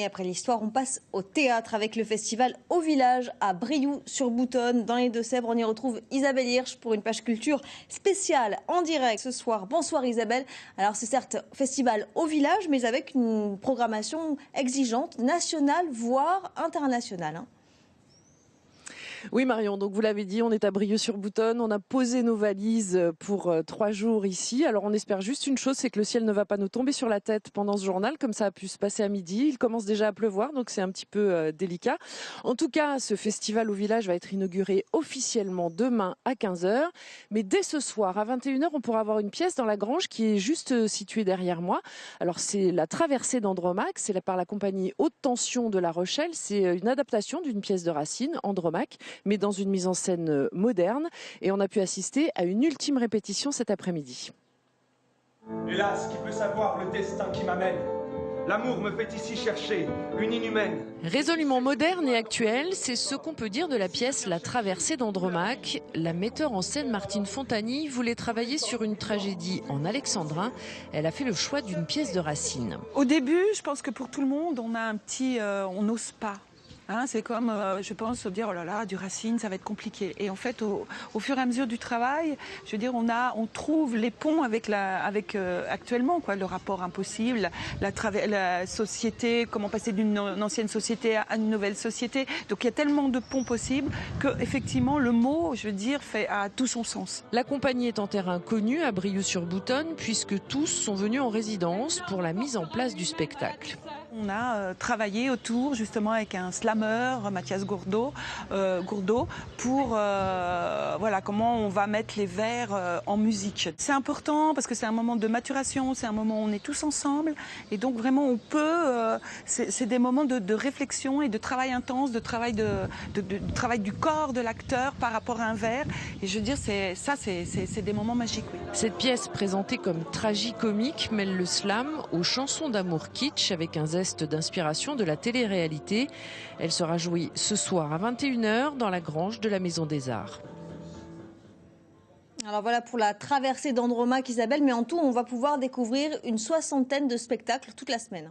Et après l'histoire, on passe au théâtre avec le festival Au Village à Brioux-sur-Boutonne. Dans les Deux-Sèvres, on y retrouve Isabelle Hirsch pour une page culture spéciale en direct ce soir. Bonsoir Isabelle. Alors c'est certes festival Au Village, mais avec une programmation exigeante, nationale, voire internationale. Oui Marion, donc vous l'avez dit, on est à Brieux-sur-Boutonne, on a posé nos valises pour 3 jours ici. Alors on espère juste une chose, c'est que le ciel ne va pas nous tomber sur la tête pendant ce journal, comme ça a pu se passer à midi. Il commence déjà à pleuvoir, donc c'est un petit peu délicat. En tout cas, ce festival au village va être inauguré officiellement demain à 15h. Mais dès ce soir, à 21h, on pourra avoir une pièce dans la grange qui est juste située derrière moi. Alors c'est la traversée d'Andromaque, c'est par la compagnie Haute Tension de La Rochelle. C'est une adaptation d'une pièce de Racine, Andromaque, mais dans une mise en scène moderne. Et on a pu assister à une ultime répétition cet après-midi. Hélas, qui peut savoir le destin qui m'amène? L'amour me fait ici chercher une inhumaine. Résolument moderne et actuelle, c'est ce qu'on peut dire de la pièce La Traversée d'Andromaque. La metteur en scène Martine Fontani voulait travailler sur une tragédie en alexandrin. Elle a fait le choix d'une pièce de Racine. Au début, je pense que pour tout le monde, on a un petit... on n'ose pas. Hein, c'est comme, je pense, se dire, oh là là, du Racine, ça va être compliqué. Et en fait, au fur et à mesure du travail, je veux dire, on trouve les ponts avec actuellement, quoi, le rapport impossible, la société, comment passer d'une ancienne société à une nouvelle société. Donc il y a tellement de ponts possibles que, effectivement, le mot, je veux dire, a tout son sens. La compagnie est en terrain connu à Brieux-sur-Boutonne, puisque tous sont venus en résidence pour la mise en place du spectacle. On a travaillé autour, justement, avec un slammer, Mathias Gourdeau, pour voilà, comment on va mettre les vers en musique. C'est important parce que c'est un moment de maturation, c'est un moment où on est tous ensemble. Et donc, vraiment, on peut... c'est des moments de réflexion et de travail intense, de travail du corps de l'acteur par rapport à un vers. Et je veux dire, c'est des moments magiques, oui. Cette pièce, présentée comme tragicomique, mêle le slam aux chansons d'amour kitsch avec un zeste d'inspiration de la télé-réalité. Elle sera jouée ce soir à 21h dans la grange de la Maison des Arts. Alors voilà pour la traversée d'Andromaque, Isabelle, mais en tout, on va pouvoir découvrir une 60aine de spectacles toute la semaine.